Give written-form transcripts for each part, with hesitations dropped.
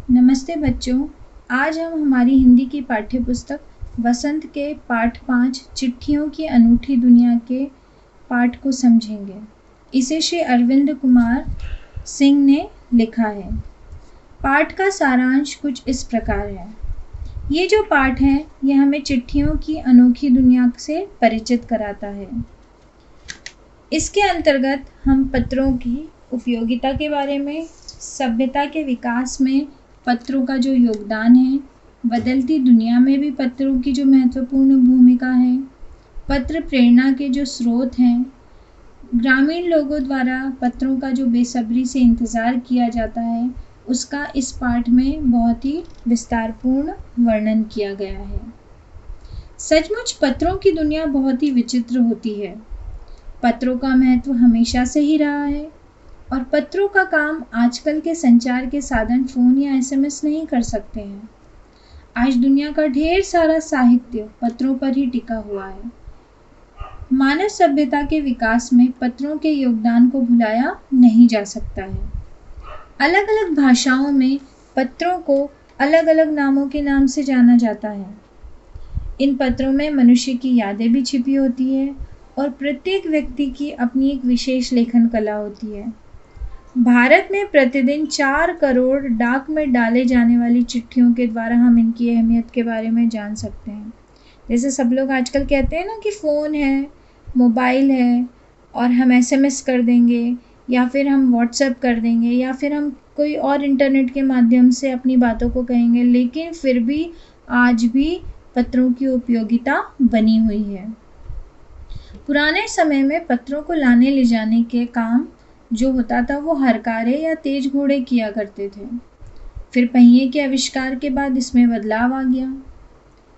नमस्ते बच्चों। आज हम हमारी हिंदी की पाठ्य पुस्तक वसंत के पाठ 5 चिट्ठियों की अनूठी दुनिया के पाठ को समझेंगे। इसे श्री अरविंद कुमार सिंह ने लिखा है। पाठ का सारांश कुछ इस प्रकार है। ये जो पाठ है ये हमें चिट्ठियों की अनोखी दुनिया से परिचित कराता है। इसके अंतर्गत हम पत्रों की उपयोगिता के बारे में, सभ्यता के विकास में पत्रों का जो योगदान है, बदलती दुनिया में भी पत्रों की जो महत्वपूर्ण भूमिका है, पत्र प्रेरणा के जो स्रोत हैं, ग्रामीण लोगों द्वारा पत्रों का जो बेसब्री से इंतज़ार किया जाता है, उसका इस पाठ में बहुत ही विस्तारपूर्ण वर्णन किया गया है। सचमुच पत्रों की दुनिया बहुत ही विचित्र होती है। पत्रों का महत्व हमेशा से ही रहा है और पत्रों का काम आजकल के संचार के साधन फ़ोन या एसएमएस नहीं कर सकते हैं। आज दुनिया का ढेर सारा साहित्य पत्रों पर ही टिका हुआ है। मानव सभ्यता के विकास में पत्रों के योगदान को भुलाया नहीं जा सकता है। अलग अलग भाषाओं में पत्रों को अलग अलग नामों के नाम से जाना जाता है। इन पत्रों में मनुष्य की यादें भी छिपी होती है और प्रत्येक व्यक्ति की अपनी एक विशेष लेखन कला होती है। भारत में प्रतिदिन 4 करोड़ डाक में डाले जाने वाली चिट्ठियों के द्वारा हम इनकी अहमियत के बारे में जान सकते हैं। जैसे सब लोग आजकल कहते हैं ना कि फ़ोन है, मोबाइल है और हम एसएमएस कर देंगे या फिर हम व्हाट्सएप कर देंगे या फिर हम कोई और इंटरनेट के माध्यम से अपनी बातों को कहेंगे, लेकिन फिर भी आज भी पत्रों की उपयोगिता बनी हुई है। पुराने समय में पत्रों को लाने ले जाने के काम जो होता था वो हरकारे या तेज घोड़े किया करते थे। फिर पहिए के आविष्कार के बाद इसमें बदलाव आ गया।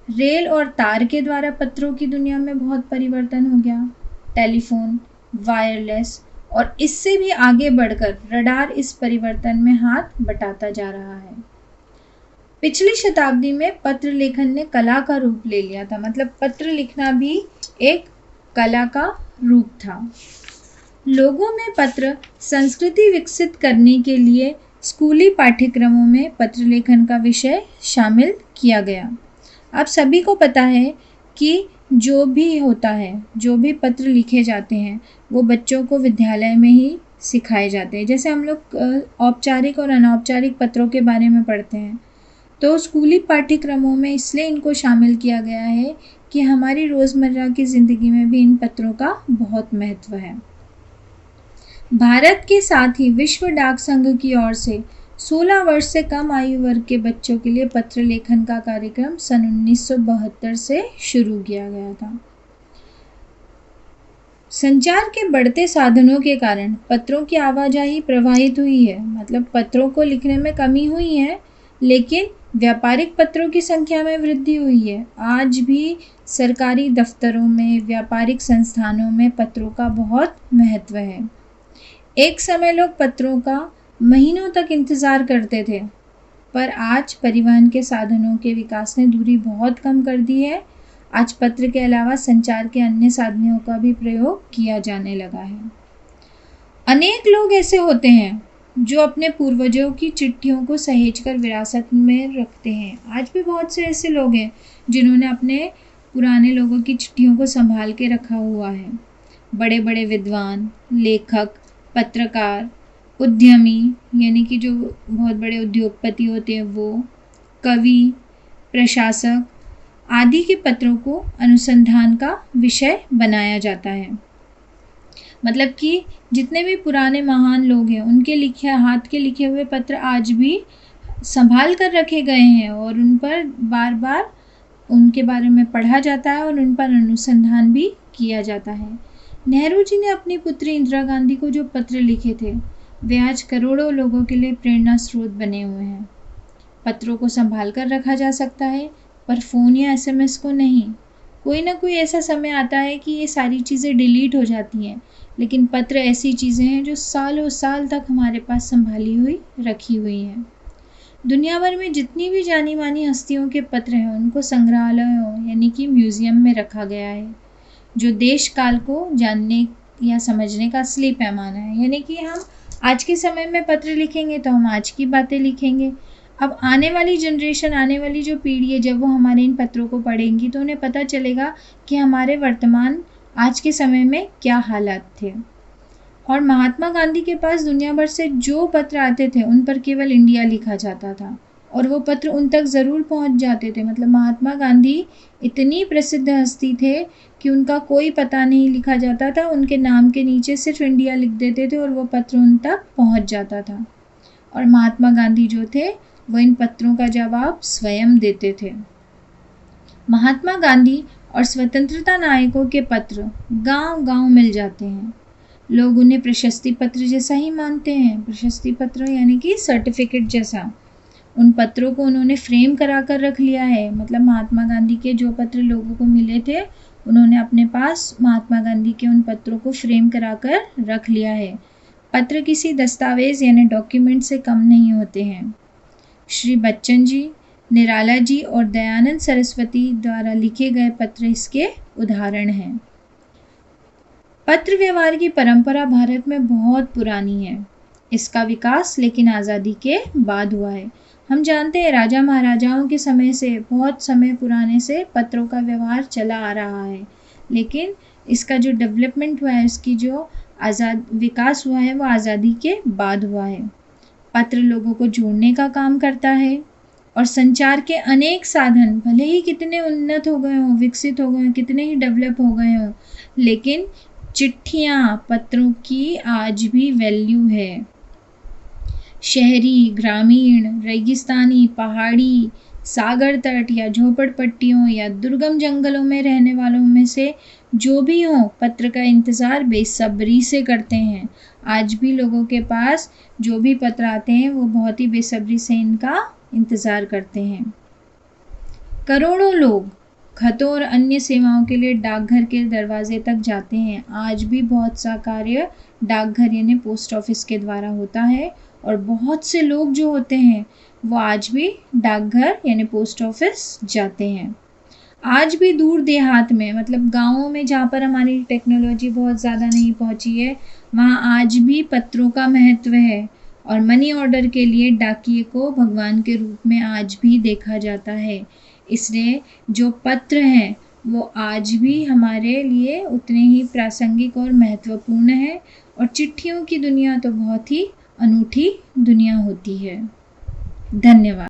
रेल और तार के द्वारा पत्रों की दुनिया में बहुत परिवर्तन हो गया। टेलीफोन, वायरलेस और इससे भी आगे बढ़कर रडार इस परिवर्तन में हाथ बटाता जा रहा है। पिछली शताब्दी में पत्र लेखन ने कला का रूप ले लिया था। मतलब पत्र लिखना भी एक कला का रूप था। लोगों में पत्र संस्कृति विकसित करने के लिए स्कूली पाठ्यक्रमों में पत्र लेखन का विषय शामिल किया गया। अब सभी को पता है कि जो भी होता है, जो भी पत्र लिखे जाते हैं, वो बच्चों को विद्यालय में ही सिखाए जाते हैं। जैसे हम लोग औपचारिक और अनौपचारिक पत्रों के बारे में पढ़ते हैं, तो स्कूली पाठ्यक्रमों में इसलिए इनको शामिल किया गया है कि हमारी रोज़मर्रा की ज़िंदगी में भी इन पत्रों का बहुत महत्व है। भारत के साथ ही विश्व डाक संघ की ओर से 16 वर्ष से कम आयु वर्ग के बच्चों के लिए पत्र लेखन का कार्यक्रम सन 1972 से शुरू किया गया था। संचार के बढ़ते साधनों के कारण पत्रों की आवाजाही प्रभावित हुई है। मतलब पत्रों को लिखने में कमी हुई है, लेकिन व्यापारिक पत्रों की संख्या में वृद्धि हुई है। आज भी सरकारी दफ्तरों में, व्यापारिक संस्थानों में पत्रों का बहुत महत्व है। एक समय लोग पत्रों का महीनों तक इंतज़ार करते थे, पर आज परिवहन के साधनों के विकास ने दूरी बहुत कम कर दी है। आज पत्र के अलावा संचार के अन्य साधनों का भी प्रयोग किया जाने लगा है। अनेक लोग ऐसे होते हैं जो अपने पूर्वजों की चिट्ठियों को सहेजकर विरासत में रखते हैं। आज भी बहुत से ऐसे लोग हैं जिन्होंने अपने पुराने लोगों की चिट्ठियों को संभाल के रखा हुआ है। बड़े बड़े विद्वान, लेखक, पत्रकार, उद्यमी यानी कि जो बहुत बड़े उद्योगपति होते हैं वो, कवि, प्रशासक आदि के पत्रों को अनुसंधान का विषय बनाया जाता है। मतलब कि जितने भी पुराने महान लोग हैं उनके लिखे हाथ के लिखे हुए पत्र आज भी संभाल कर रखे गए हैं और उन पर बार बार उनके बारे में पढ़ा जाता है और उन पर अनुसंधान भी किया जाता है। नेहरू जी ने अपनी पुत्री इंदिरा गांधी को जो पत्र लिखे थे वे आज करोड़ों लोगों के लिए प्रेरणा स्रोत बने हुए हैं। पत्रों को संभाल कर रखा जा सकता है, पर फ़ोन या एसएमएस को नहीं। कोई ना कोई ऐसा समय आता है कि ये सारी चीज़ें डिलीट हो जाती हैं, लेकिन पत्र ऐसी चीज़ें हैं जो सालों साल तक हमारे पास संभाली हुई रखी हुई हैं। दुनिया भर में जितनी भी जानी मानी हस्तियों के पत्र हैं उनको संग्रहालयों यानी कि म्यूज़ियम में रखा गया है, जो देश काल को जानने या समझने का असली पैमाना है। यानी कि हम आज के समय में पत्र लिखेंगे तो हम आज की बातें लिखेंगे, अब आने वाली जनरेशन, आने वाली जो पीढ़ी है, जब वो हमारे इन पत्रों को पढ़ेंगी तो उन्हें पता चलेगा कि हमारे वर्तमान आज के समय में क्या हालात थे। और महात्मा गांधी के पास दुनिया भर से जो पत्र आते थे उन पर केवल इंडिया लिखा जाता था, और वो पत्र उन तक ज़रूर पहुंच जाते थे। मतलब महात्मा गांधी इतनी प्रसिद्ध हस्ती थे कि उनका कोई पता नहीं लिखा जाता था, उनके नाम के नीचे सिर्फ इंडिया लिख देते थे और वो पत्र उन तक पहुंच जाता था। और महात्मा गांधी जो थे वो इन पत्रों का जवाब स्वयं देते थे। महात्मा गांधी और स्वतंत्रता नायकों के पत्र गांव-गांव मिल जाते हैं। लोग उन्हें प्रशस्ति पत्र जैसा ही मानते हैं। प्रशस्ति पत्र यानी कि सर्टिफिकेट जैसा। उन पत्रों को उन्होंने फ्रेम करा कर रख लिया है। मतलब महात्मा गांधी के जो पत्र लोगों को मिले थे, उन्होंने अपने पास महात्मा गांधी के उन पत्रों को फ्रेम करा कर रख लिया है। पत्र किसी दस्तावेज यानी डॉक्यूमेंट से कम नहीं होते हैं। श्री बच्चन जी, निराला जी और दयानंद सरस्वती द्वारा लिखे गए पत्र इसके उदाहरण हैं। पत्र व्यवहार की परंपरा भारत में बहुत पुरानी है। इसका विकास लेकिन आज़ादी के बाद हुआ है। हम जानते हैं राजा महाराजाओं के समय से, बहुत समय पुराने से पत्रों का व्यवहार चला आ रहा है, लेकिन इसका जो डेवलपमेंट हुआ है, इसकी जो विकास हुआ है, वो आज़ादी के बाद हुआ है। पत्र लोगों को जोड़ने का काम करता है और संचार के अनेक साधन भले ही कितने उन्नत हो गए हों, विकसित हो गए हों, कितने ही डेवलप हो गए हों, लेकिन चिट्ठियाँ, पत्रों की आज भी वैल्यू है। शहरी, ग्रामीण, रेगिस्तानी, पहाड़ी, सागर तट या झोपड़पट्टियों या दुर्गम जंगलों में रहने वालों में से जो भी हो, पत्र का इंतज़ार बेसब्री से करते हैं। आज भी लोगों के पास जो भी पत्र आते हैं वो बहुत ही बेसब्री से इनका इंतज़ार करते हैं। करोड़ों लोग खतों और अन्य सेवाओं के लिए डाकघर के दरवाजे तक जाते हैं। आज भी बहुत सा कार्य डाकघर यानी पोस्ट ऑफिस के द्वारा होता है, और बहुत से लोग जो होते हैं वो आज भी डाकघर यानी पोस्ट ऑफिस जाते हैं। आज भी दूर देहात में, मतलब गाँवों में जहाँ पर हमारी टेक्नोलॉजी बहुत ज़्यादा नहीं पहुँची है, वहाँ आज भी पत्रों का महत्व है, और मनी ऑर्डर के लिए डाकिये को भगवान के रूप में आज भी देखा जाता है। इसलिए जो पत्र हैं वो आज भी हमारे लिए उतने ही प्रासंगिक और महत्वपूर्ण है, और चिट्ठियों की दुनिया तो बहुत ही अनूठी दुनिया होती है। धन्यवाद।